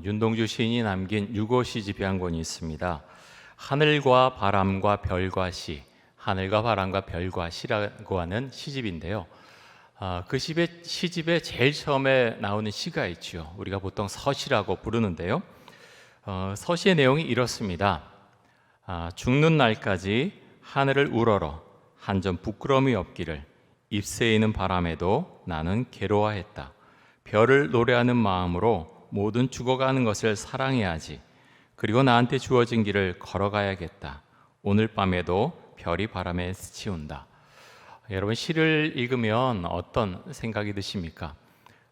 윤동주 시인이 남긴 유고 시집이 한 권이 있습니다. 하늘과 바람과 별과 시, 하늘과 바람과 별과 시라고 하는 시집인데요. 그 시집에 제일 처음에 나오는 시가 있죠. 우리가 보통 서시라고 부르는데요. 서시의 내용이 이렇습니다. 죽는 날까지 하늘을 우러러 한 점 부끄러움이 없기를 잎새이는 바람에도 나는 괴로워했다. 별을 노래하는 마음으로 모든 죽어가는 것을 사랑해야지. 그리고 나한테 주어진 길을 걸어가야겠다. 오늘 밤에도 별이 바람에 스치운다. 여러분, 시를 읽으면 어떤 생각이 드십니까?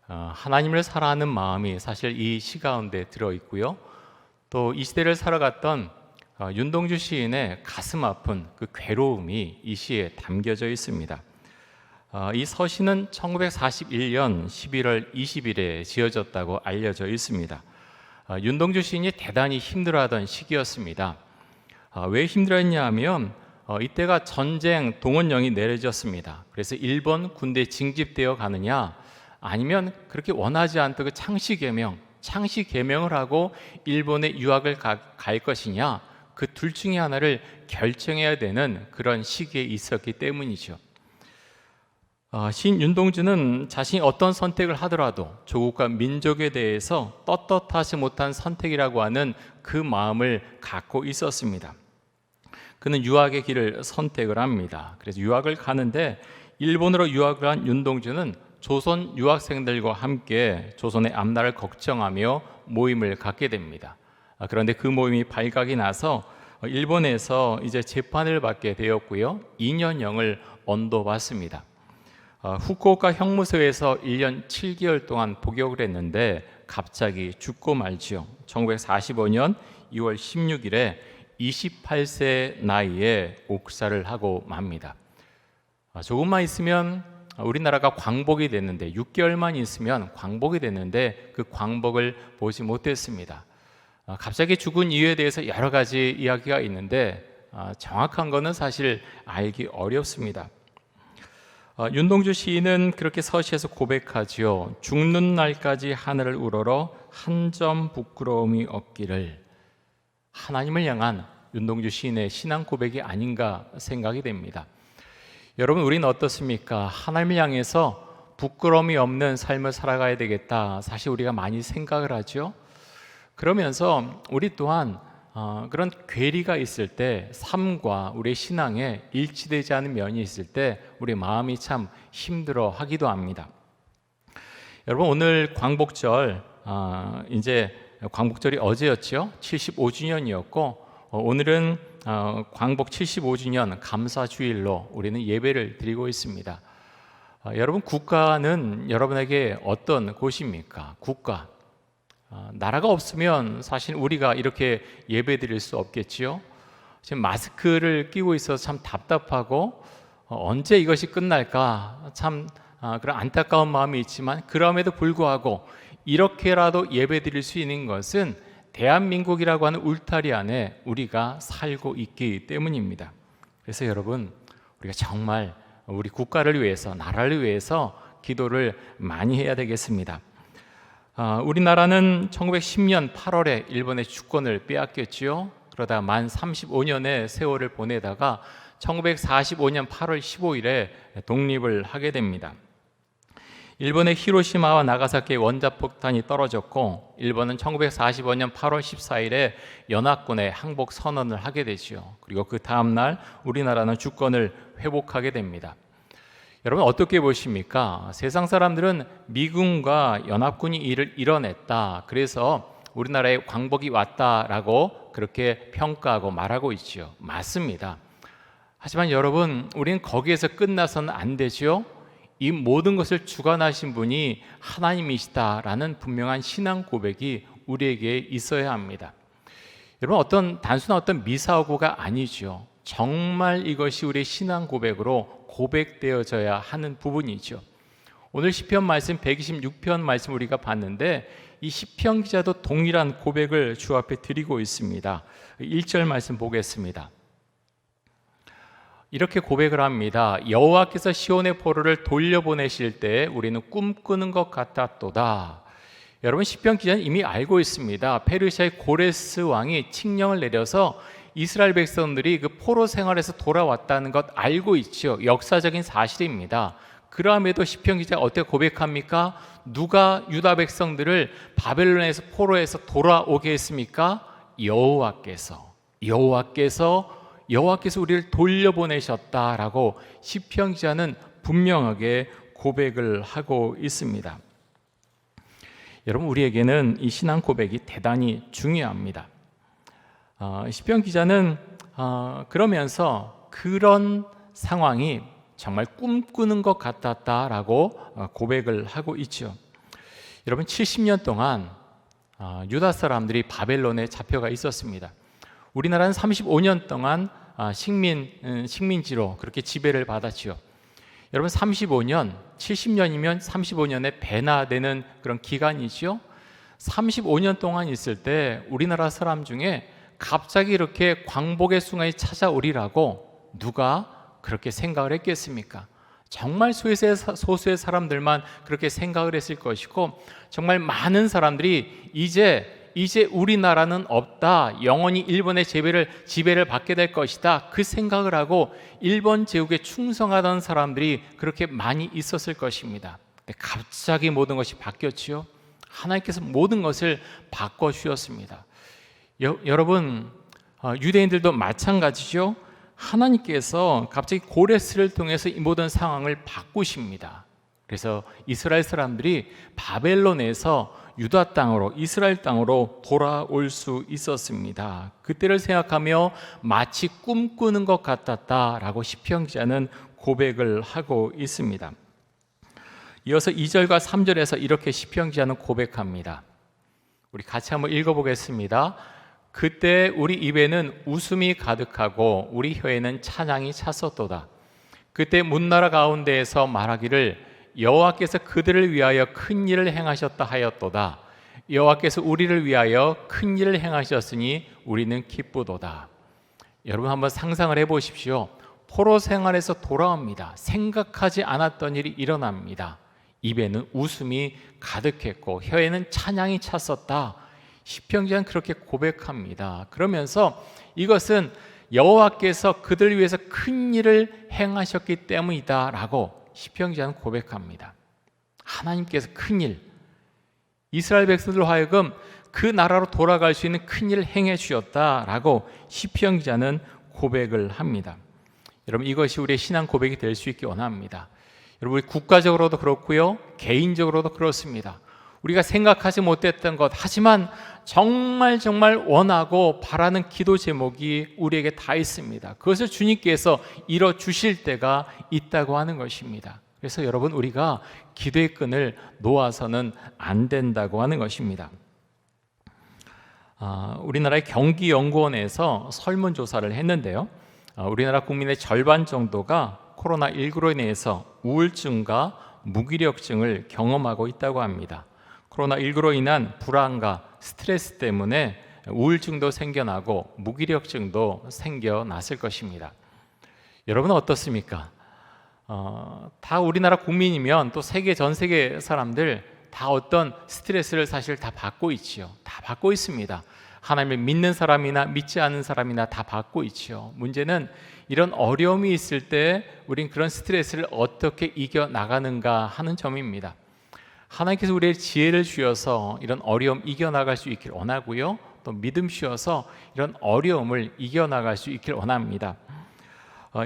하나님을 사랑하는 마음이 사실 이 시 가운데 들어있고요. 또 이 시대를 살아갔던 윤동주 시인의 가슴 아픈 그 괴로움이 이 시에 담겨져 있습니다. 이 서시는 1941년 11월 20일에 지어졌다고 알려져 있습니다. 윤동주 시인이 대단히 힘들어하던 시기였습니다. 왜 힘들었냐 하면 이때가 전쟁 동원령이 내려졌습니다. 그래서 일본 군대에 징집되어 가느냐, 아니면 그렇게 원하지 않던 그 창씨 개명을 하고 일본에 유학을 갈 것이냐, 그 둘 중에 하나를 결정해야 되는 그런 시기에 있었기 때문이죠. 시인 윤동주는 자신이 어떤 선택을 하더라도 조국과 민족에 대해서 떳떳하지 못한 선택이라고 하는 그 마음을 갖고 있었습니다. 그는 유학의 길을 선택을 합니다. 그래서 유학을 가는데, 일본으로 유학을 한 윤동주는 조선 유학생들과 함께 조선의 앞날을 걱정하며 모임을 갖게 됩니다. 그런데 그 모임이 발각이 나서 일본에서 이제 재판을 받게 되었고요. 2년형을 언도받습니다. 후쿠오카 형무소에서 1년 7개월 동안 복역을 했는데 갑자기 죽고 말지요. 1945년 2월 16일에 28세 나이에 옥사를 하고 맙니다. 조금만 있으면 우리나라가 광복이 됐는데, 6개월만 있으면 광복이 됐는데 그 광복을 보지 못했습니다. 갑자기 죽은 이유에 대해서 여러 가지 이야기가 있는데 정확한 것은 사실 알기 어렵습니다. 윤동주 시인은 그렇게 서시에서 고백하지요. 죽는 날까지 하늘을 우러러 한 점 부끄러움이 없기를. 하나님을 향한 윤동주 시인의 신앙 고백이 아닌가 생각이 됩니다. 여러분, 우리는 어떻습니까? 하나님을 향해서 부끄러움이 없는 삶을 살아가야 되겠다, 사실 우리가 많이 생각을 하죠. 그러면서 우리 또한 그런 괴리가 있을 때, 삶과 우리의 신앙에 일치되지 않은 면이 있을 때 우리 마음이 참 힘들어 하기도 합니다. 여러분, 오늘 광복절, 이제 광복절이 어제였죠. 75주년이었고 오늘은 광복 75주년 감사주일로 우리는 예배를 드리고 있습니다. 여러분, 국가는 여러분에게 어떤 곳입니까? 국가, 나라가 없으면 사실 우리가 이렇게 예배 드릴 수 없겠지요. 지금 마스크를 끼고 있어서 참 답답하고 언제 이것이 끝날까 참 그런 안타까운 마음이 있지만, 그럼에도 불구하고 이렇게라도 예배 드릴 수 있는 것은 대한민국이라고 하는 울타리 안에 우리가 살고 있기 때문입니다. 그래서 여러분, 우리가 정말 우리 국가를 위해서, 나라를 위해서 기도를 많이 해야 되겠습니다. 우리나라는 1910년 8월에 일본의 주권을 빼앗겼지요. 그러다 만 35년의 세월을 보내다가 1945년 8월 15일에 독립을 하게 됩니다. 일본의 히로시마와 나가사키에 원자폭탄이 떨어졌고, 일본은 1945년 8월 14일에 연합군에 항복 선언을 하게 되죠. 그리고 그 다음 날 우리나라는 주권을 회복하게 됩니다. 여러분, 어떻게 보십니까? 세상 사람들은 미군과 연합군이 이를 이뤄냈다, 그래서 우리나라에 광복이 왔다라고 그렇게 평가하고 말하고 있죠. 맞습니다. 하지만 여러분, 우리는 거기에서 끝나서는 안 되죠. 이 모든 것을 주관하신 분이 하나님이시다라는 분명한 신앙 고백이 우리에게 있어야 합니다. 여러분, 단순한 어떤 미사오고가 아니죠. 정말 이것이 우리의 신앙 고백으로 고백되어져야 하는 부분이죠. 오늘 시편 말씀 126편 말씀 우리가 봤는데, 이 시편 기자도 동일한 고백을 주 앞에 드리고 있습니다. 1절 말씀 보겠습니다. 이렇게 고백을 합니다. 여호와께서 시온의 포로를 돌려보내실 때 우리는 꿈꾸는 것 같았도다. 여러분, 시편 기자는 이미 알고 있습니다. 페르시아의 고레스 왕이 칙령을 내려서 이스라엘 백성들이 그 포로 생활에서 돌아왔다는 것 알고 있죠. 역사적인 사실입니다. 그럼에도 시편 기자가 어떻게 고백합니까? 누가 유다 백성들을 바벨론에서 포로에서 돌아오게 했습니까? 여호와께서 우리를 돌려보내셨다라고 시편 기자는 분명하게 고백을 하고 있습니다. 여러분, 우리에게는 이 신앙 고백이 대단히 중요합니다. 시편 기자는 그러면서 그런 상황이 정말 꿈꾸는 것 같았다라고 고백을 하고 있죠. 여러분, 70년 동안 유다 사람들이 바벨론에 잡혀가 있었습니다. 우리나라는 35년 동안 식민지로 그렇게 지배를 받았지요. 여러분, 35년, 70년이면 35년의 배나 되는 그런 기간이죠. 35년 동안 있을 때 우리나라 사람 중에 갑자기 이렇게 광복의 순간이 찾아오리라고 누가 그렇게 생각을 했겠습니까? 정말 소수의 사람들만 그렇게 생각을 했을 것이고, 정말 많은 사람들이 이제 우리나라는 없다, 영원히 일본의 지배를 받게 될 것이다, 그 생각을 하고 일본 제국에 충성하던 사람들이 그렇게 많이 있었을 것입니다. 근데 갑자기 모든 것이 바뀌었지요. 하나님께서 모든 것을 바꿔주셨습니다. 여러분, 유대인들도 마찬가지죠. 하나님께서 갑자기 고레스를 통해서 이 모든 상황을 바꾸십니다. 그래서 이스라엘 사람들이 바벨론에서 유다 땅으로, 이스라엘 땅으로 돌아올 수 있었습니다. 그때를 생각하며 마치 꿈꾸는 것 같았다라고 시편 기자는 고백을 하고 있습니다. 이어서 2절과 3절에서 이렇게 시편 기자는 고백합니다. 우리 같이 한번 읽어보겠습니다. 그때 우리 입에는 웃음이 가득하고 우리 혀에는 찬양이 찼었도다. 그때 문나라 가운데에서 말하기를 여호와께서 그들을 위하여 큰 일을 행하셨다 하였도다. 여호와께서 우리를 위하여 큰 일을 행하셨으니 우리는 기쁘도다. 여러분, 한번 상상을 해보십시오. 포로 생활에서 돌아옵니다. 생각하지 않았던 일이 일어납니다. 입에는 웃음이 가득했고 혀에는 찬양이 찼었다. 시편 기자는 그렇게 고백합니다. 그러면서 이것은 여호와께서 그들을 위해서 큰 일을 행하셨기 때문이다라고 시편 기자는 고백합니다. 하나님께서 큰 일, 이스라엘 백성들로 하여금 그 나라로 돌아갈 수 있는 큰 일을 행해 주셨다라고 시편 기자는 고백을 합니다. 여러분, 이것이 우리의 신앙 고백이 될 수 있기 원합니다. 여러분, 우리 국가적으로도 그렇고요, 개인적으로도 그렇습니다. 우리가 생각하지 못했던 것, 하지만 정말 원하고 바라는 기도 제목이 우리에게 다 있습니다. 그것을 주님께서 이뤄 주실 때가 있다고 하는 것입니다. 그래서 여러분, 우리가 기도의 끈을 놓아서는 안 된다고 하는 것입니다. 우리나라의 경기연구원에서 설문조사를 했는데요, 우리나라 국민의 절반 정도가 코로나19로 인해서 우울증과 무기력증을 경험하고 있다고 합니다. 코로나19로 인한 불안과 스트레스 때문에 우울증도 생겨나고 무기력증도 생겨났을 것입니다. 여러분은 어떻습니까? 다 우리나라 국민이면 또 전 세계 사람들 다 어떤 스트레스를 사실 다 받고 있지요. 다 받고 있습니다. 하나님을 믿는 사람이나 믿지 않는 사람이나 다 받고 있지요. 문제는 이런 어려움이 있을 때 우린 그런 스트레스를 어떻게 이겨나가는가 하는 점입니다. 하나님께서 우리의 지혜를 주셔서 이런 어려움 이겨나갈 수 있길 원하고요, 또 믿음 주셔서 이런 어려움을 이겨나갈 수 있길 원합니다.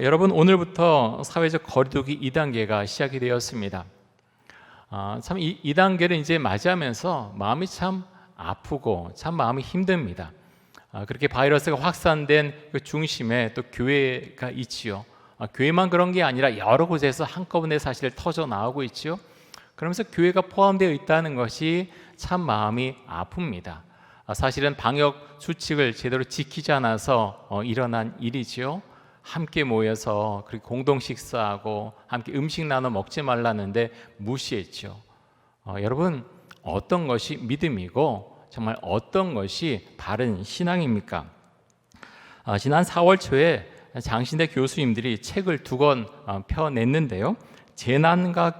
여러분, 오늘부터 사회적 거리두기 2단계가 시작이 되었습니다. 참 2단계를 이제 맞이하면서 마음이 참 아프고 참 마음이 힘듭니다. 그렇게 바이러스가 확산된 그 중심에 또 교회가 있지요. 교회만 그런 게 아니라 여러 곳에서 한꺼번에 사실 터져 나오고 있지요. 그러면서 교회가 포함되어 있다는 것이 참 마음이 아픕니다. 사실은 방역 수칙을 제대로 지키지 않아서 일어난 일이지요. 함께 모여서 그렇게 공동 식사하고 함께 음식 나눠 먹지 말라는데 무시했죠. 여러분, 어떤 것이 믿음이고 정말 어떤 것이 바른 신앙입니까? 지난 4월 초에 장신대 교수님들이 책을 2권 펴냈는데요, 재난과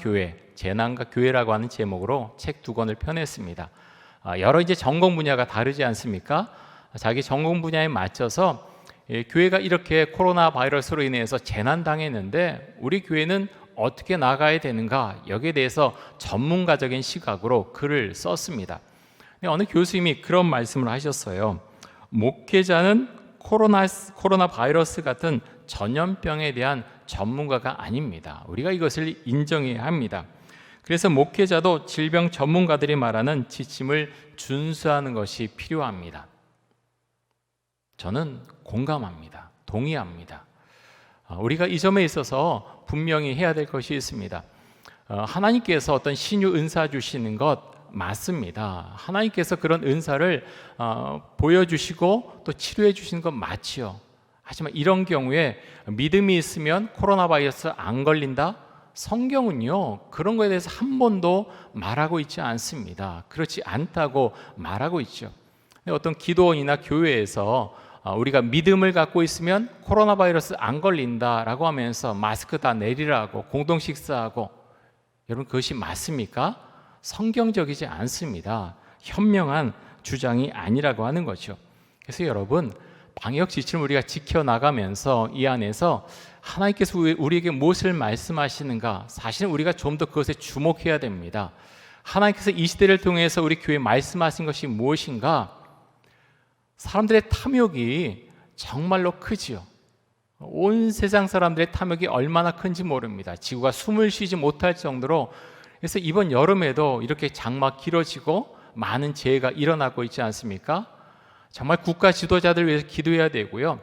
교회라고 하는 제목으로 책 2권을 펴냈습니다. 여러 이제 전공 분야가 다르지 않습니까? 자기 전공 분야에 맞춰서 교회가 이렇게 코로나 바이러스로 인해서 재난 당했는데 우리 교회는 어떻게 나가야 되는가, 여기에 대해서 전문가적인 시각으로 글을 썼습니다. 어느 교수님이 그런 말씀을 하셨어요. 목회자는 코로나 바이러스 같은 전염병에 대한 전문가가 아닙니다. 우리가 이것을 인정해야 합니다. 그래서 목회자도 질병 전문가들이 말하는 지침을 준수하는 것이 필요합니다. 저는 공감합니다. 동의합니다. 우리가 이 점에 있어서 분명히 해야 될 것이 있습니다. 하나님께서 어떤 신유 은사 주시는 것 맞습니다. 하나님께서 그런 은사를 보여주시고 또 치료해 주시는 건 맞지요. 하지만 이런 경우에 믿음이 있으면 코로나 바이러스 안 걸린다? 성경은요, 그런 것에 대해서 한 번도 말하고 있지 않습니다. 그렇지 않다고 말하고 있죠. 어떤 기도원이나 교회에서 우리가 믿음을 갖고 있으면 코로나 바이러스 안 걸린다라고 하면서 마스크 다 내리라고, 공동 식사하고, 여러분 그것이 맞습니까? 성경적이지 않습니다. 현명한 주장이 아니라고 하는 거죠. 그래서 여러분, 방역 지침을 우리가 지켜나가면서 이 안에서 하나님께서 우리에게 무엇을 말씀하시는가, 사실은 우리가 좀 더 그것에 주목해야 됩니다. 하나님께서 이 시대를 통해서 우리 교회에 말씀하신 것이 무엇인가? 사람들의 탐욕이 정말로 크지요. 온 세상 사람들의 탐욕이 얼마나 큰지 모릅니다. 지구가 숨을 쉬지 못할 정도로. 그래서 이번 여름에도 이렇게 장마 길어지고 많은 재해가 일어나고 있지 않습니까? 정말 국가 지도자들 위해서 기도해야 되고요.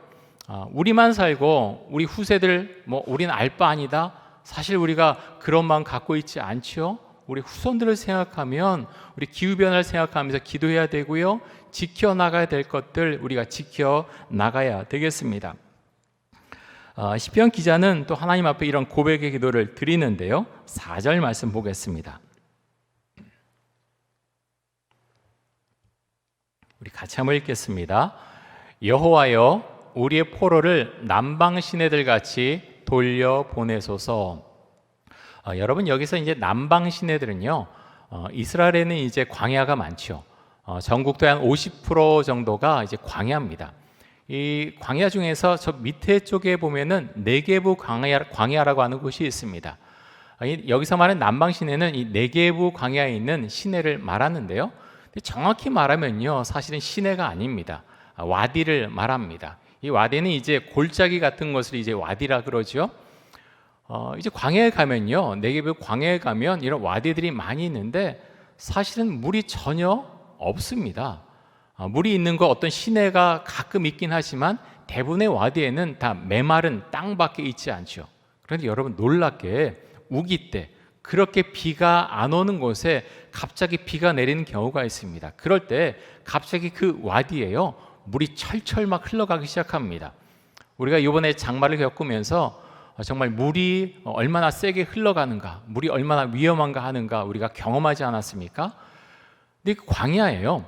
우리만 살고 우리 후세들 우리는 알 바 아니다. 사실 우리가 그런 마음 갖고 있지 않죠. 우리 후손들을 생각하면, 우리 기후변화를 생각하면서 기도해야 되고요. 지켜나가야 될 것들 우리가 지켜나가야 되겠습니다. 시편 기자는 또 하나님 앞에 이런 고백의 기도를 드리는데요. 4절 말씀 보겠습니다. 우리 같이 한번 읽겠습니다. 여호와여, 우리의 포로를 남방 시내들 같이 돌려보내소서. 여러분, 여기서 이제 남방 시내들은요, 이스라엘에는 이제 광야가 많죠. 전국도의 한 50% 정도가 이제 광야입니다. 이 광야 중에서 저 밑에 쪽에 보면은 네게부 광야라고 하는 곳이 있습니다. 여기서 말하는 남방 시내는 이 네게부 광야에 있는 시내를 말하는데요. 정확히 말하면요, 사실은 시내가 아닙니다. 와디를 말합니다. 이 와디는 이제 골짜기 같은 것을 이제 와디라 그러죠. 이제 광야에 가면요, 네게부 광야에 가면 이런 와디들이 많이 있는데 사실은 물이 전혀 없습니다. 물이 있는 거 어떤 시내가 가끔 있긴 하지만 대부분의 와디에는 다 메마른 땅밖에 있지 않죠. 그런데 여러분, 놀랍게 우기 때 그렇게 비가 안 오는 곳에 갑자기 비가 내리는 경우가 있습니다. 그럴 때 갑자기 그 와디에요, 물이 철철 막 흘러가기 시작합니다. 우리가 이번에 장마를 겪으면서 정말 물이 얼마나 세게 흘러가는가, 물이 얼마나 위험한가 하는가 우리가 경험하지 않았습니까? 근데 그 광야예요.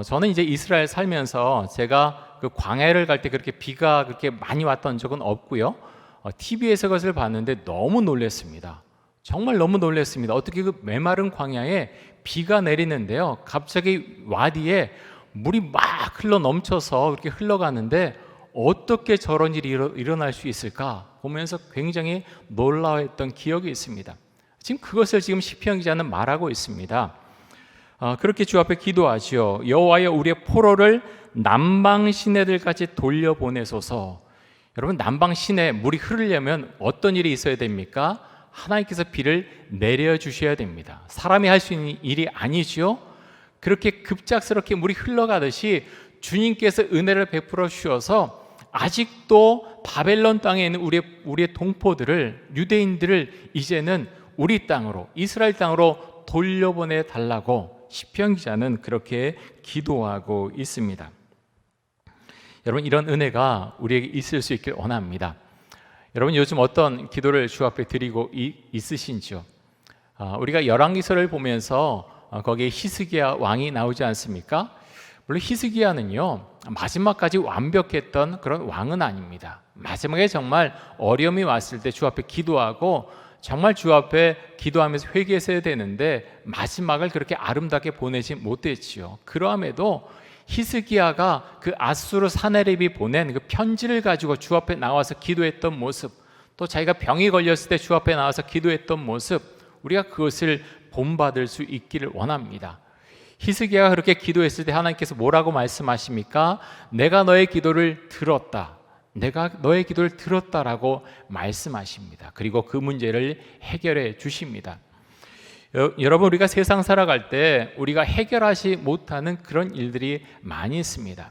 저는 이제 이스라엘 살면서 제가 그 광야를 갈 때 그렇게 비가 그렇게 많이 왔던 적은 없고요. TV에서 그것을 봤는데 너무 놀랐습니다. 정말 너무 놀랐습니다. 어떻게 그 메마른 광야에 비가 내리는데요, 갑자기 와디에 물이 막 흘러 넘쳐서 그렇게 흘러가는데 어떻게 저런 일이 일어날 수 있을까 보면서 굉장히 놀라워했던 기억이 있습니다. 지금 그것을 지금 시편 기자는 말하고 있습니다. 그렇게 주 앞에 기도하지요. 여호와여, 우리의 포로를 남방 시내들까지 돌려보내소서. 여러분, 남방 시내 물이 흐르려면 어떤 일이 있어야 됩니까? 하나님께서 비를 내려주셔야 됩니다. 사람이 할 수 있는 일이 아니죠. 그렇게 급작스럽게 물이 흘러가듯이 주님께서 은혜를 베풀어 주셔서 아직도 바벨론 땅에 있는 우리의 동포들을, 유대인들을 이제는 우리 땅으로, 이스라엘 땅으로 돌려보내 달라고 시편 기자는 그렇게 기도하고 있습니다. 여러분, 이런 은혜가 우리에게 있을 수 있길 원합니다. 여러분, 요즘 어떤 기도를 주 앞에 드리고 있으신지요? 우리가 열왕기서를 보면서 거기에 히스기야 왕이 나오지 않습니까? 물론 히스기야는요, 마지막까지 완벽했던 그런 왕은 아닙니다. 마지막에 정말 어려움이 왔을 때 주 앞에 기도하고 정말 주 앞에 기도하면서 회개했어야 되는데 마지막을 그렇게 아름답게 보내지 못했지요. 그러함에도 히스기야가 그 아수르 사네립이 보낸 그 편지를 가지고 주 앞에 나와서 기도했던 모습, 또 자기가 병이 걸렸을 때 주 앞에 나와서 기도했던 모습, 우리가 그것을 본받을 수 있기를 원합니다. 히스기야가 그렇게 기도했을 때 하나님께서 뭐라고 말씀하십니까? 내가 너의 기도를 들었다. 내가 너의 기도를 들었다라고 말씀하십니다. 그리고 그 문제를 해결해 주십니다. 여러분, 우리가 세상 살아갈 때 우리가 해결하지 못하는 그런 일들이 많이 있습니다.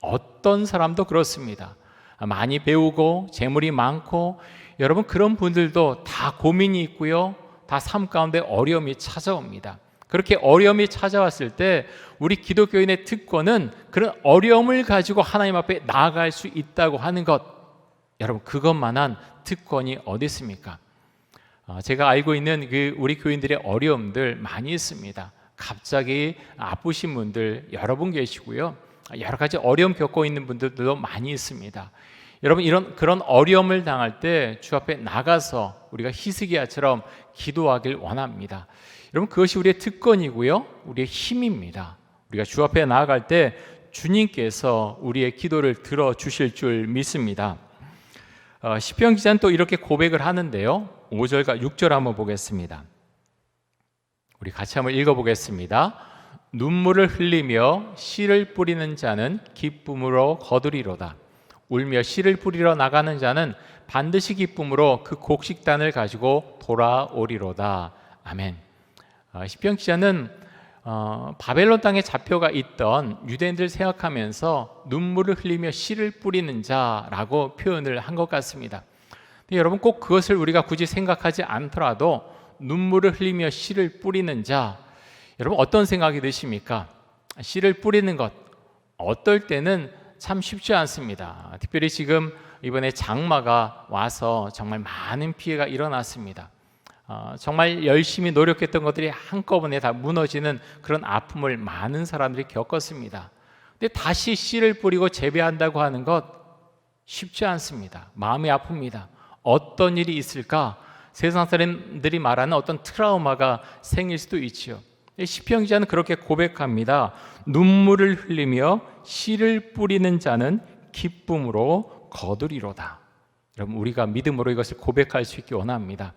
어떤 사람도 그렇습니다. 많이 배우고 재물이 많고, 여러분 그런 분들도 다 고민이 있고요, 다 삶 가운데 어려움이 찾아옵니다. 그렇게 어려움이 찾아왔을 때 우리 기독교인의 특권은 그런 어려움을 가지고 하나님 앞에 나아갈 수 있다고 하는 것, 여러분 그것만한 특권이 어디 있습니까? 제가 알고 있는 그 우리 교인들의 어려움들 많이 있습니다. 갑자기 아프신 분들 여러 분 계시고요, 여러 가지 어려움 겪고 있는 분들도 많이 있습니다. 여러분, 그런 어려움을 당할 때 주 앞에 나가서 우리가 히스기야처럼 기도하길 원합니다. 여러분, 그것이 우리의 특권이고요, 우리의 힘입니다. 우리가 주 앞에 나아갈 때 주님께서 우리의 기도를 들어주실 줄 믿습니다. 시편 기자는 또 이렇게 고백을 하는데요, 5절과 6절 한번 보겠습니다. 우리 같이 한번 읽어보겠습니다. 눈물을 흘리며 씨를 뿌리는 자는 기쁨으로 거두리로다. 울며 씨를 뿌리러 나가는 자는 반드시 기쁨으로 그 곡식단을 가지고 돌아오리로다. 아멘. 시편 기자는 바벨론 땅에 잡혀가 있던 유대인들 생각하면서 눈물을 흘리며 씨를 뿌리는 자라고 표현을 한 것 같습니다. 여러분, 꼭 그것을 우리가 굳이 생각하지 않더라도 눈물을 흘리며 씨를 뿌리는 자, 여러분 어떤 생각이 드십니까? 씨를 뿌리는 것, 어떨 때는 참 쉽지 않습니다. 특별히 지금 이번에 장마가 와서 정말 많은 피해가 일어났습니다. 정말 열심히 노력했던 것들이 한꺼번에 다 무너지는 그런 아픔을 많은 사람들이 겪었습니다. 근데 다시 씨를 뿌리고 재배한다고 하는 것 쉽지 않습니다. 마음이 아픕니다. 어떤 일이 있을까? 세상 사람들이 말하는 어떤 트라우마가 생길 수도 있지요. 시편 기자는 그렇게 고백합니다. 눈물을 흘리며 씨를 뿌리는 자는 기쁨으로 거두리로다. 여러분, 우리가 믿음으로 이것을 고백할 수 있기 원합니다.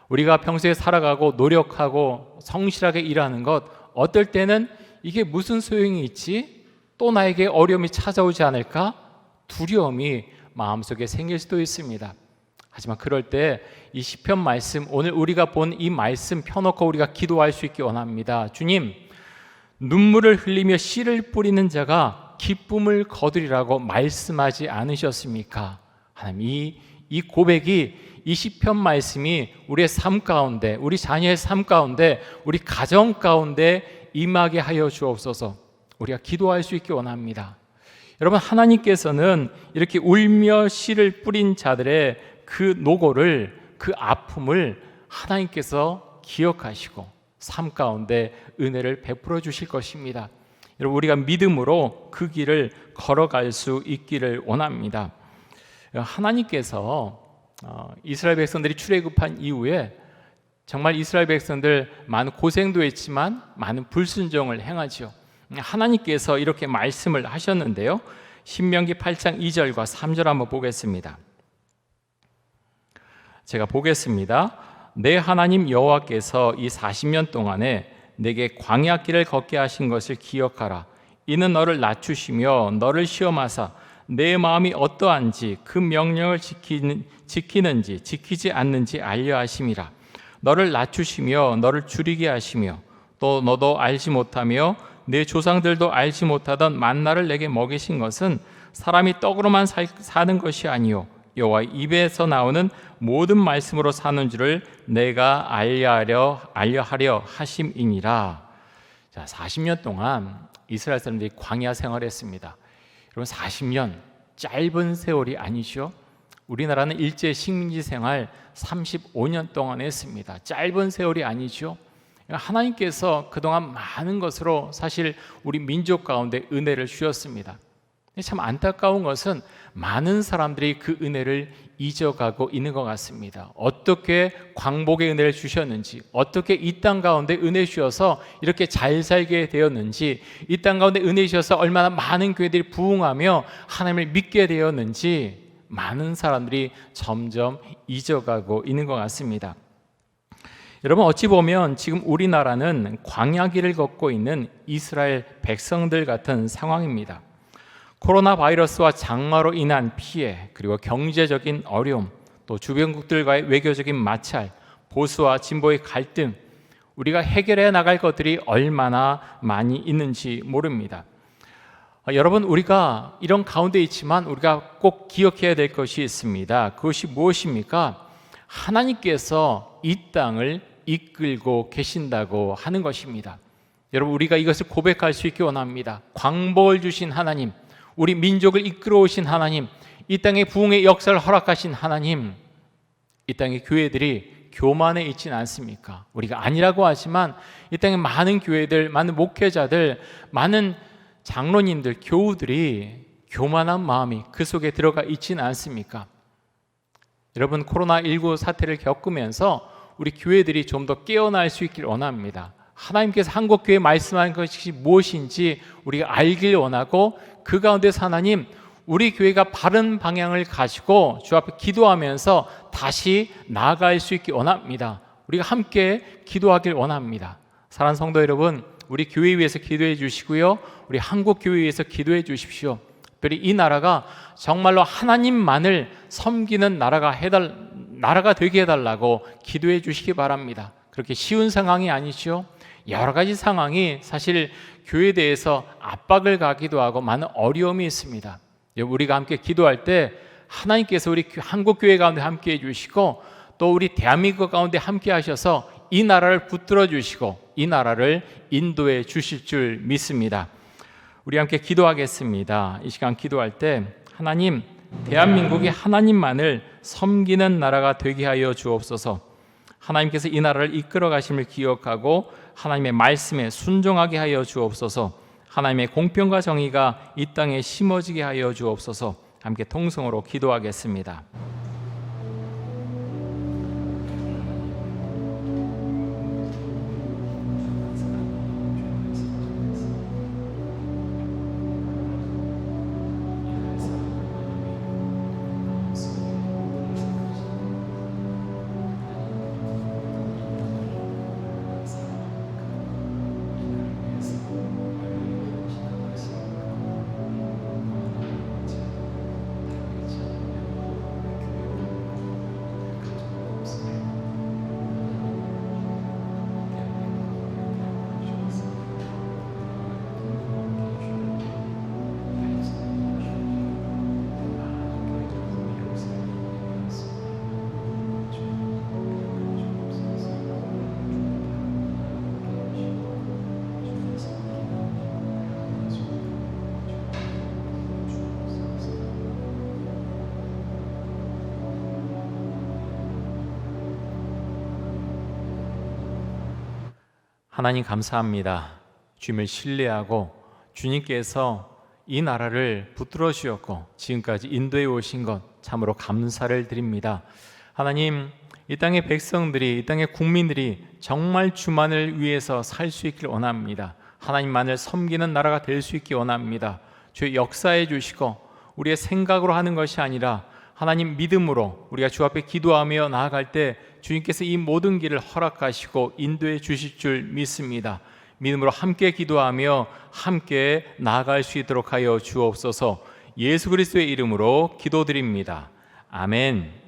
우리가 평소에 살아가고 노력하고 성실하게 일하는 것, 어떨 때는 이게 무슨 소용이 있지? 또 나에게 어려움이 찾아오지 않을까? 두려움이 마음속에 생길 수도 있습니다. 하지만 그럴 때 이 시편 말씀, 오늘 우리가 본 이 말씀 펴놓고 우리가 기도할 수 있기 원합니다. 주님, 눈물을 흘리며 씨를 뿌리는 자가 기쁨을 거두리라고 말씀하지 않으셨습니까? 하나님, 이 고백이, 이 시편 말씀이 우리의 삶 가운데, 우리 자녀의 삶 가운데, 우리 가정 가운데 임하게 하여 주옵소서. 우리가 기도할 수 있기 원합니다. 여러분, 하나님께서는 이렇게 울며 씨를 뿌린 자들의 그 노고를, 그 아픔을 하나님께서 기억하시고 삶 가운데 은혜를 베풀어 주실 것입니다. 여러분, 우리가 믿음으로 그 길을 걸어갈 수 있기를 원합니다. 하나님께서 이스라엘 백성들이 출애굽한 이후에 정말 이스라엘 백성들 많은 고생도 했지만 많은 불순종을 행하죠. 하나님께서 이렇게 말씀을 하셨는데요, 신명기 8장 2절과 3절 한번 보겠습니다. 제가 보겠습니다. 내 하나님 여호와께서 이 40년 동안에 내게 광야길을 걷게 하신 것을 기억하라. 이는 너를 낮추시며 너를 시험하사 내 마음이 어떠한지 그 명령을 지키는지 지키지 않는지 알려 하심이라. 너를 낮추시며 너를 줄이게 하시며 또 너도 알지 못하며 내 조상들도 알지 못하던 만나를 내게 먹이신 것은 사람이 떡으로만 사는 것이 아니요 여호와 입에서 나오는 모든 말씀으로 사는 줄을 내가 알려하려 하심이니라. 자, 40년 동안 이스라엘 사람들이 광야 생활했습니다. 여러분, 40년 짧은 세월이 아니죠. 우리나라는 일제 식민지 생활 35년 동안 했습니다. 짧은 세월이 아니죠. 하나님께서 그동안 많은 것으로 사실 우리 민족 가운데 은혜를 주셨습니다. 참 안타까운 것은 많은 사람들이 그 은혜를 잊어가고 있는 것 같습니다. 어떻게 광복의 은혜를 주셨는지, 어떻게 이 땅 가운데 은혜 주셔서 이렇게 잘 살게 되었는지, 이 땅 가운데 은혜 주셔서 얼마나 많은 교회들이 부흥하며 하나님을 믿게 되었는지 많은 사람들이 점점 잊어가고 있는 것 같습니다. 여러분, 어찌 보면 지금 우리나라는 광야길을 걷고 있는 이스라엘 백성들 같은 상황입니다. 코로나 바이러스와 장마로 인한 피해, 그리고 경제적인 어려움, 또 주변국들과의 외교적인 마찰, 보수와 진보의 갈등, 우리가 해결해 나갈 것들이 얼마나 많이 있는지 모릅니다. 여러분, 우리가 이런 가운데 있지만 우리가 꼭 기억해야 될 것이 있습니다. 그것이 무엇입니까? 하나님께서 이 땅을 이끌고 계신다고 하는 것입니다. 여러분, 우리가 이것을 고백할 수 있기 원합니다. 광복을 주신 하나님, 우리 민족을 이끌어 오신 하나님, 이 땅의 부흥의 역사를 허락하신 하나님, 이 땅의 교회들이 교만해 있지는 않습니까? 우리가 아니라고 하지만 이 땅의 많은 교회들, 많은 목회자들, 많은 장로님들, 교우들이 교만한 마음이 그 속에 들어가 있지는 않습니까? 여러분, 코로나19 사태를 겪으면서 우리 교회들이 좀 더 깨어날 수 있길 원합니다. 하나님께서 한국교회에 말씀하는 것이 무엇인지 우리가 알길 원하고, 그 가운데서 하나님, 우리 교회가 바른 방향을 가지고 주 앞에 기도하면서 다시 나아갈 수 있기 원합니다. 우리가 함께 기도하길 원합니다. 사랑하는 성도 여러분, 우리 교회 위해서 기도해 주시고요, 우리 한국 교회 위해서 기도해 주십시오. 특별히 이 나라가 정말로 하나님만을 섬기는 나라가 되게 해달라고 기도해 주시기 바랍니다. 그렇게 쉬운 상황이 아니죠. 여러 가지 상황이 사실 교회에 대해서 압박을 가기도 하고 많은 어려움이 있습니다. 우리가 함께 기도할 때 하나님께서 우리 한국교회 가운데 함께 해주시고, 또 우리 대한민국 가운데 함께 하셔서 이 나라를 붙들어 주시고 이 나라를 인도해 주실 줄 믿습니다. 우리 함께 기도하겠습니다. 이 시간 기도할 때, 하나님, 대한민국이 하나님만을 섬기는 나라가 되게 하여 주옵소서. 하나님께서 이 나라를 이끌어 가심을 기억하고 하나님의 말씀에 순종하게 하여 주옵소서. 하나님의 공평과 정의가 이 땅에 심어지게 하여 주옵소서. 함께 통성으로 기도하겠습니다. 하나님, 감사합니다. 주님을 신뢰하고 주님께서 이 나라를 붙들어 주셨고 지금까지 인도해 오신 것 참으로 감사를 드립니다. 하나님, 이 땅의 백성들이, 이 땅의 국민들이 정말 주만을 위해서 살 수 있길 원합니다. 하나님만을 섬기는 나라가 될 수 있기 원합니다. 주의 역사해 주시고 우리의 생각으로 하는 것이 아니라 하나님 믿음으로 우리가 주 앞에 기도하며 나아갈 때 주님께서 이 모든 길을 허락하시고 인도해 주실 줄 믿습니다. 믿음으로 함께 기도하며 함께 나아갈 수 있도록 하여 주옵소서. 예수 그리스도의 이름으로 기도드립니다. 아멘.